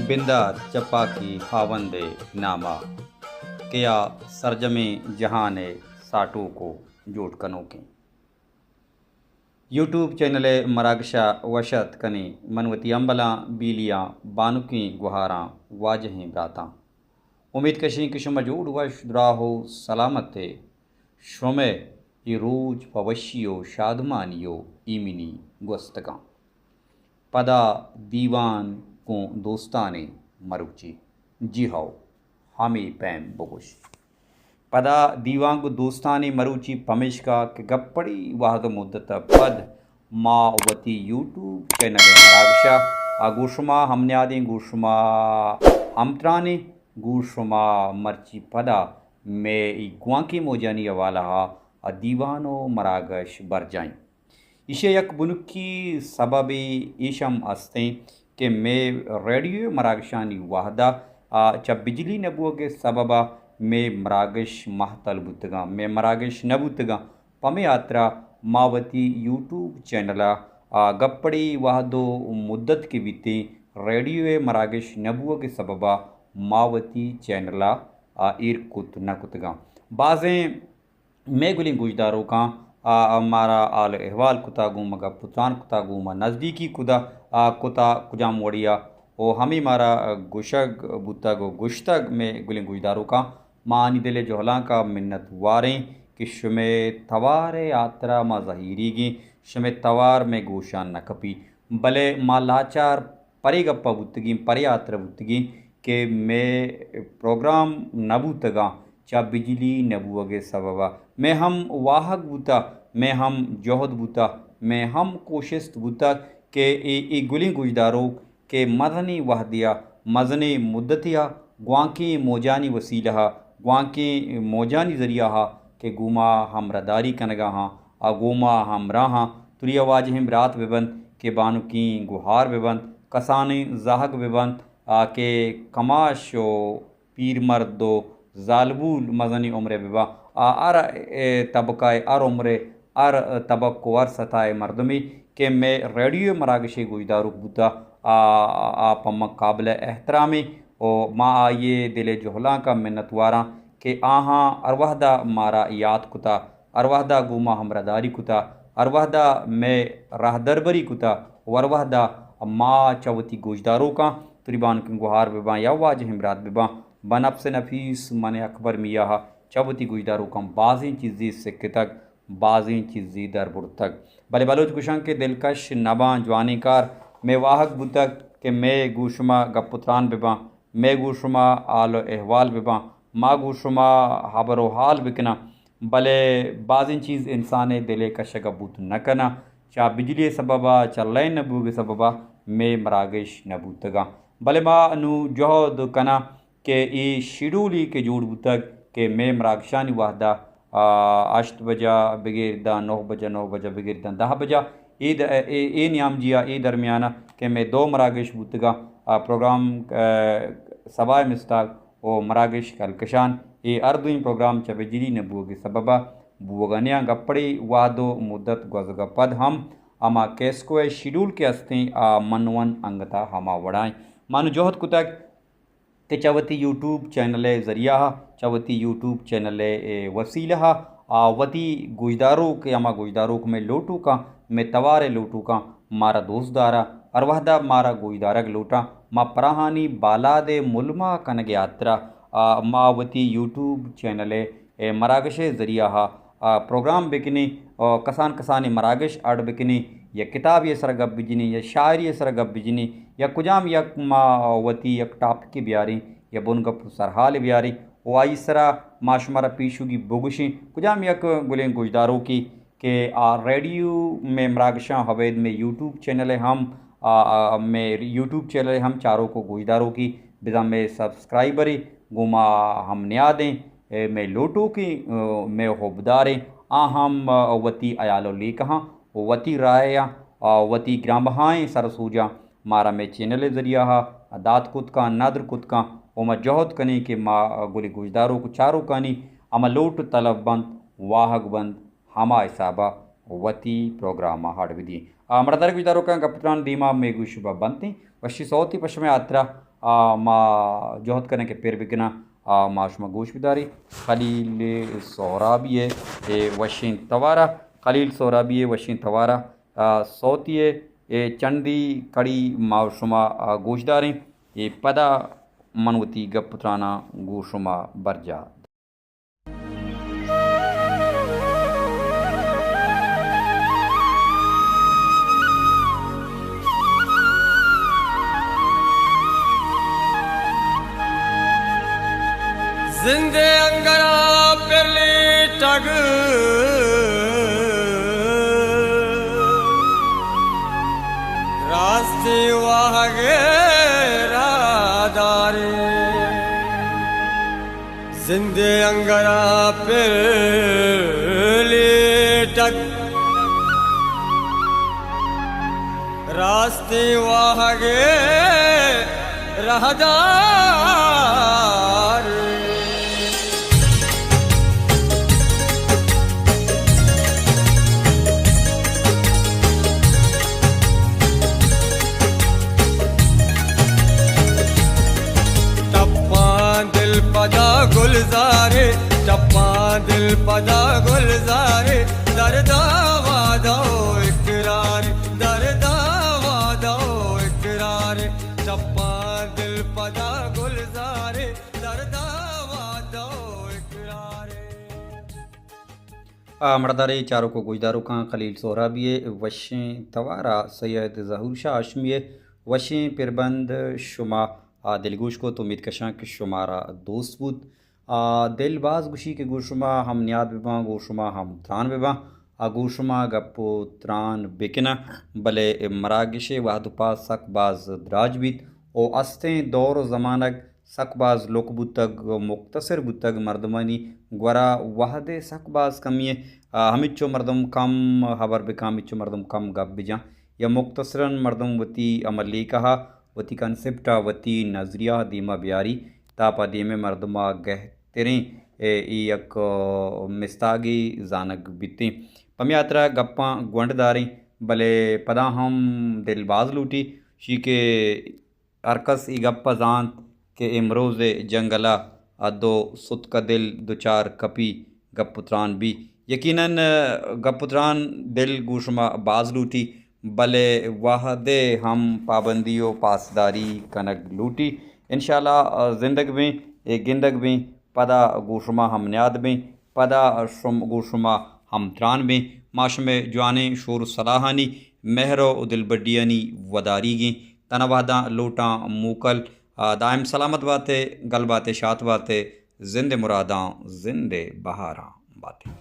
बिंदा चपा की हावंदे नामा किया सरजमे जहाने साटू को जोट कनो के यूट्यूब चैनले मरागशा वशत कनी मनवती अम्बला बीलियाँ बानुकी गुहारा वाजहें ब्राता उम्मीद कशी कि शुम जोड़ वश द्राहो सलामत थे शुमे रोज पवशियो शादमानियो ईमिनी गुस्तका पदा दीवान को दोस्ताने मरुची जी हाओ हामी पैम बगुश पदा दीवान को दोस्तानी मरुची पमिश का कि गप्पड़ी वाहद मुद्दत पद मावती यूट्यूब चैनल मरागशा आगुशमा हमने आदि गुशमा हमत्रानी गुशमा मर्ची पदा में गुआकी मोजानी वाला दीवानो मरागश बर जाएं इसे यक बुनुकी सबबी ईशम अस्ते कि मैं रेडियो मरागशानी वाहदा चा बिजली नबुआ के सबबा में मरागश महतल बुतगा में मरागश नबुतगा पमे यात्रा मावती यूट्यूब चैनल गप्पड़ी वाहदो मुद्दत के बीते रेडियो मरागश नबुआ के सबबा मावती चैनल ईर कुत न कुतगा बाज़ें मैं गुली गुजदारों का हमारा आल अहवाल कुता गुमगा पुत्रान कुता गुमा नज़दीकी कुदा कुता कुजाम वड़िया ओ हमी मारा गुशग बुतग गुश्तग में गुली गुजदारों का मानी दिले जोहला का मिन्नत वारें कि शुमे तवार यात्रा मा जहीरी गी शुमे तवार में गोशान न कपी भले माँ लाचार परे गप्पा बुतगी परे यात्रा बुतगी के मैं प्रोग्राम नबूतगा चा बिजली नबुअगे सबबा मैं हम वाहक बुता मैं हम जोहद बुता मैं हम कोशिश बुता के ए गुली गुजदारों के मदनी वहदिया मजनी मुद्दतिया ग्वांकी मोजानी वसीला ग्वांकी मोजानी ज़रिया के गुमा हम रदारी कनगा हाँ अगोमा हम राहाँ तुरी आवाज हम रात बेबंद के बानु की गुहार बेबंद कसानी जाहक बेबंद के कमाशो पीर मर्दो जालबूल मजनी उम्र बेबा अर तबका अर उम्र अर तबको अर सताए मर्दमी के मैं रेडियो मरागशी गुजदारू बुता पम काबिल एहतरामी ओ माँ ये दिले जोहला का मिन्नतवारा के आहाँ अरवहदा मारा याद कुता अरवहदा गुमा हमरादारी कुता अरवहदा मैं राहदरबरी कुता वरवहदा माँ चवती गुजदारों का तुरिबान के गुहार बेबा या वाज हमरात बेबा बनब से नफीस मन अकबर मिया चवती गुजदारों कम बाज़ी चीज़ी सिक्के तक बाज़ी चीज़ी दरबुर तक भले बलोच गुशंग के दिलकश नबा जवानी कार मैं वाहक बुतक के मैं गुशमा गपुत्रान बेबा मैं गुशमा आलो अहवाल बेबा माँ गुशमा हबरो हाल बिकना भले बाज़ी चीज़ इंसान दिले कश गबूत न कना चा बिजली सबबा चा लय नबू के सबबा मैं मरागश नबूतगा भले माँ नु जोहद कना के ई शेड्यूली के जोड़ बुतक के मैं मरागशानी वाहदा 8 बजा बगैर 9 बजा बगैर 10 बजा ईद ए नियाम जिया ए दरमियाना के मैं 2 मरागश बुतगा प्रोग्राम सबाए मिस्ताक ओ मरागश कलकशान ए अर्दुइन प्रोग्राम चबेजिली नबुआ के सबबा बुगनिया गप्पड़ी वादो मुद्दत गजगा पद हम अमा केस्को शेड्यूल के अस्ते मनवन अंगता हमा वड़ाएं मानो जोहत कुतक ते चवती यूट्यूब चैनल ज़रिया चवती यूट्यूब चैनल वसीला वती गुजदारों के अमा गुजदारों में लोटू का मैं तवार लोटू का मारा दोस्तदारा अरवहदा मारा गुजदारक लोटा माँ पराहानी बालादे मुलमा कनग यात्रा मावती यूट्यूब चैनल मरागश ज़रिया प्रोग्राम बिकनी कसान कसानी मरागश आड़ बिकनी या किताब ये सर गप बिजनी या शायरी ये सर गप बिजनी या कुजाम यक मावती यक टॉपिक की ब्यारी या बुन गप सरहाल ब्यारी वाई सरा माशमरा पीशुगी बोगुशी कुजाम यक गुलें गुजदारों की के रेडियो में मरागशा हवेद में यूट्यूब चैनल हम में यूट्यूब चैनल हम चारों को गुजदारों की बिजा में सब्सक्राइबरी गुमा हम न्यादें में लोटो की में होबदारें हम वती अयालो ली कहाँ वती राया वती ग्रामहाएँ सरसूजा मारा में चैनल ज़रिया दात कुत का नादर कुत का ओमा जहद कने के माँ गुली गुजदारों को चारों कानी अमा लोट तलब बंद वाहक बंद हमा हिसाबा वती प्रोग्राम हाड़ विधि मरदर गुजदारों का गपत्रान दीमा में गुशुबा बनती वशी सौती पश्चिम यात्रा मा जोहत करने के पेर बिगना माशमा गोश बिदारी खलील सोहराबिये वशीन तवारा खलील सोहराबिये वशीन तवारा सौतिये चंदी कड़ी माशुमा गोशदारें ये पदा मनवती गपुत्राना गोशुमा बरजा जिंदे अंगरा पेरली टग रास्ते वागे रादारे जिंदे अंगरा पेरली टग रास्ते वागे रहदार पदा गुलजारे टप्पा दिल पदा गुलजारे दर्दा वादो इकरार दर्दा वादो इकरार टप्पा दिल पदा गुलजारे दर्दा वादो इकरार मर्दारे चारों को गुजदारों का खलील सोहराबिये वशें तवारा सैयद ज़हूर शाह हाशमिये वशें पिरबंद शुमा दिलगोश को तो उम्मीद कशां कि शुमारा दोस्त बुद दिलबाज गुशी के गोशुमा हम नियाद बिबा गोशुमा हम त्रान बिबा गोशुमा गप्पो त्रान बेकिना भले मरागिशे वाहदुपा सकबाज द्राजबित ओ अस्तें दौर ज़मानक सकबाज लोकबुतग मुख्तसर बुतग मर्दमनी ग्वरा वाहदे सकबाज कमिए हमिच्चो मर्दम कम हबर बिकामिच्चो मर्दम कम गप बिजा या मुख्तसरन मर्दम वती अमली कहा वती कंसेप्टा वती नज़रिया दीमा ब्यारी तापा दीमे मर्दमा गहतरें एक मिस्तागी जानक बिती पमियात्रा गप्पा गुंडदारी भले पदा हम दिलबाज लूटी शी के अरकस ई गप्पा जान के इमरोज़ जंगला अदो सुत का दिल दुचार कपी गपुत्रान भी यकीनन गपुत्रान दिल गुशमा बाज लूटी भले वाहदे हम पाबंदियों पासदारी कनक लूटी इंशाल्लाह ज़िंदग में एक गिंदग में पदा गोशुमा हम न्याद में पदा शुम गोशुमा हम त्रान में माश में जवाने शोर सलाहानी महरो दिलबडियानी वदारीगी तनवादा लोटा मूकल दायम सलामत बातें गल बातें शात बातें जिंदे मुरादा जिंदे बहारा बातें